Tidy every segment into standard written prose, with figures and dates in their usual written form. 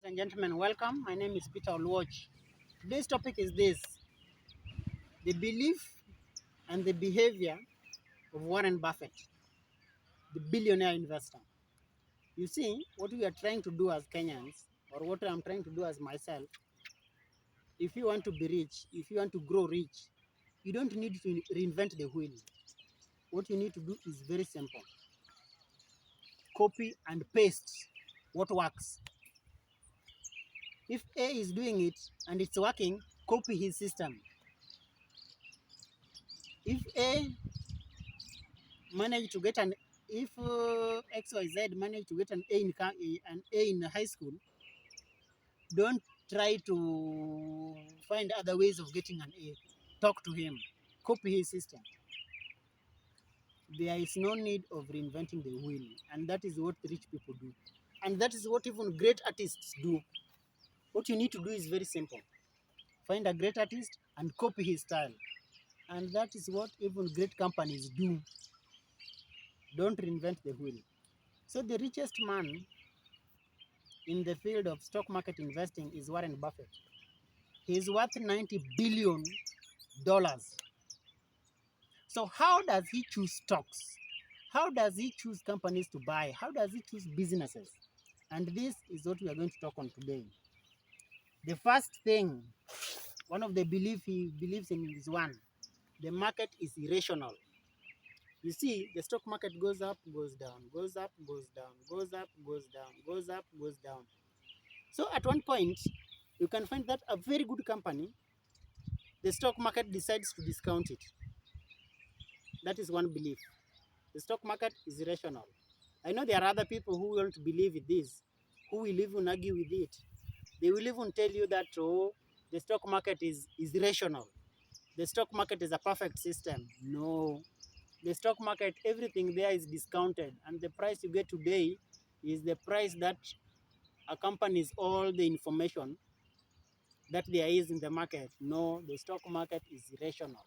and gentlemen, welcome. My name is Peter Oluoch. Today's topic is this: the belief and the behavior of Warren Buffett, the billionaire investor. You see, what we are trying to do as Kenyans, or what I'm trying to do as myself, if you want to be rich, if you want to grow rich, you don't need to reinvent the wheel. What you need to do is very simple: copy and paste what works. If A is doing it and it's working, copy his system. If A managed to get if XYZ managed to get an A in high school, don't try to find other ways of getting an A. Talk to him, copy his system. There is no need of reinventing the wheel, and that is what rich people do. And that is what even great artists do. What you need to do is very simple. Find a great artist and copy his style. And that is what even great companies do. Don't reinvent the wheel. So the richest man in the field of stock market investing is Warren Buffett. He is worth $90 billion. So how does he choose stocks? How does he choose companies to buy? How does he choose businesses? And this is what we are going to talk on today. The first thing, one of the beliefs he believes in is one: the market is irrational. You see, the stock market goes up, goes down, goes up, goes down, goes up, goes down, goes up, goes down. So at one point, you can find that a very good company, the stock market decides to discount it. That is one belief. The stock market is irrational. I know there are other people who won't believe in this, who will even argue with it. They will even tell you that, oh, the stock market is rational. The stock market is a perfect system. No. The stock market, everything there is discounted, and the price you get today is the price that accompanies all the information that there is in the market. No, the stock market is irrational.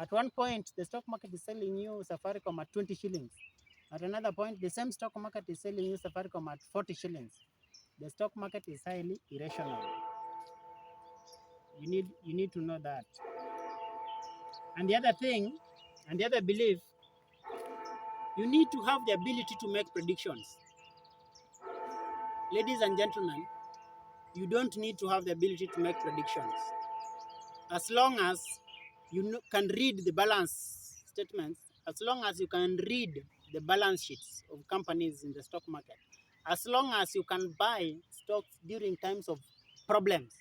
At one point, the stock market is selling you Safaricom at 20 shillings. At another point, the same stock market is selling you Safaricom at 40 shillings. The stock market is highly irrational. You need to know that. And the other thing, and the other belief, you need to have the ability to make predictions. Ladies and gentlemen, you don't need to have the ability to make predictions. As long as you can read the balance statements, as long as you can read the balance sheets of companies in the stock market, as long as you can buy stocks during times of problems,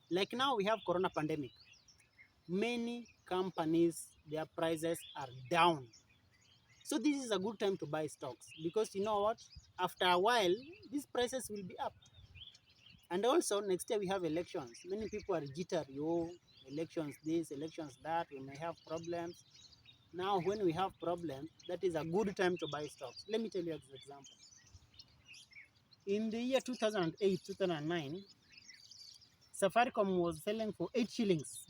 like now we have corona pandemic, many companies, their prices are down. So this is a good time to buy stocks, because you know what? After a while, these prices will be up. And also, next year we have elections. Many people are jittery. Oh, elections this, elections that. We may have problems. Now, when we have problems, that is a good time to buy stocks. Let me tell you an example. In the year 2008, 2009, Safaricom was selling for 8 shillings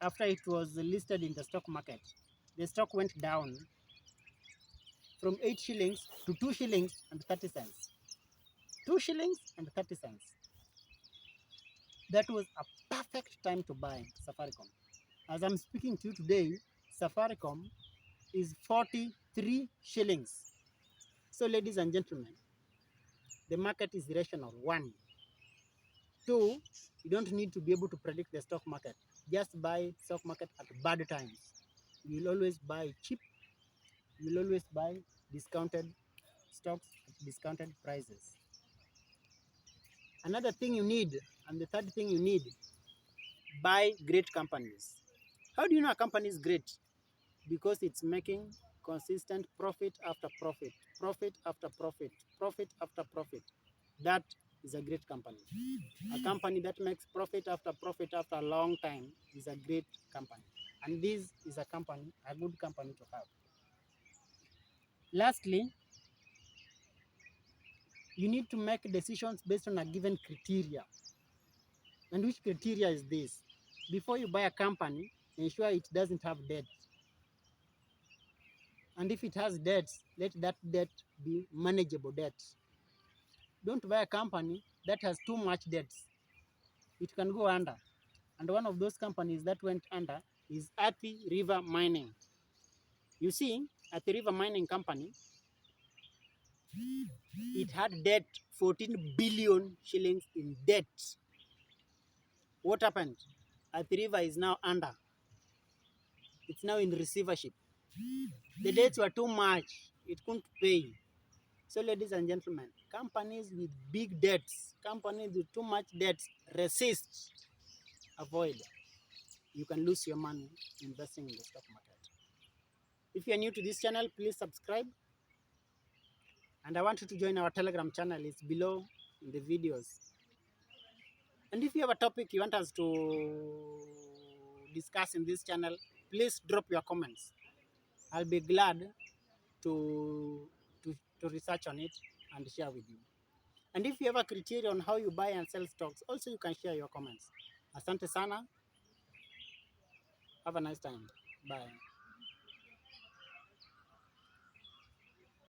after it was listed in the stock market. The stock went down from 8 shillings to 2 shillings and 30 cents. 2 shillings and 30 cents. That was a perfect time to buy Safaricom. As I'm speaking to you today, Safaricom is 43 shillings. So ladies and gentlemen, the market is rational. One. Two, you don't need to be able to predict the stock market. Just buy stock market at bad times. You will always buy cheap. You will always buy discounted stocks at discounted prices. Another thing you need, and the third thing you need, buy great companies. How do you know a company is great? Because it's making consistent profit after profit, profit after profit, profit after profit. That is a great company. A company that makes profit after a long time is a great company. And this is a company, a good company to have. Lastly, you need to make decisions based on a given criteria. And which criteria is this? Before you buy a company, ensure it doesn't have debt. And if it has debts, let that debt be manageable debt. don't buy a company that has too much debts. It can go under. And one of those companies that went under is Athi River Mining. You see, Athi River Mining Company, it had debt, 14 billion shillings in debt. What happened? Athi River is now under. It's now in receivership. The debts were too much. It couldn't pay. So ladies and gentlemen, companies with big debts, companies with too much debts, resist, avoid. You can lose your money investing in the stock market. If you are new to this channel, please subscribe. And I want you to join our Telegram channel. It's below in the videos. And if you have a topic you want us to discuss in this channel, please drop your comments. I'll be glad to research on it and share with you. And if you have a criteria on how you buy and sell stocks, also you can share your comments. Asante sana. Have a nice time. Bye.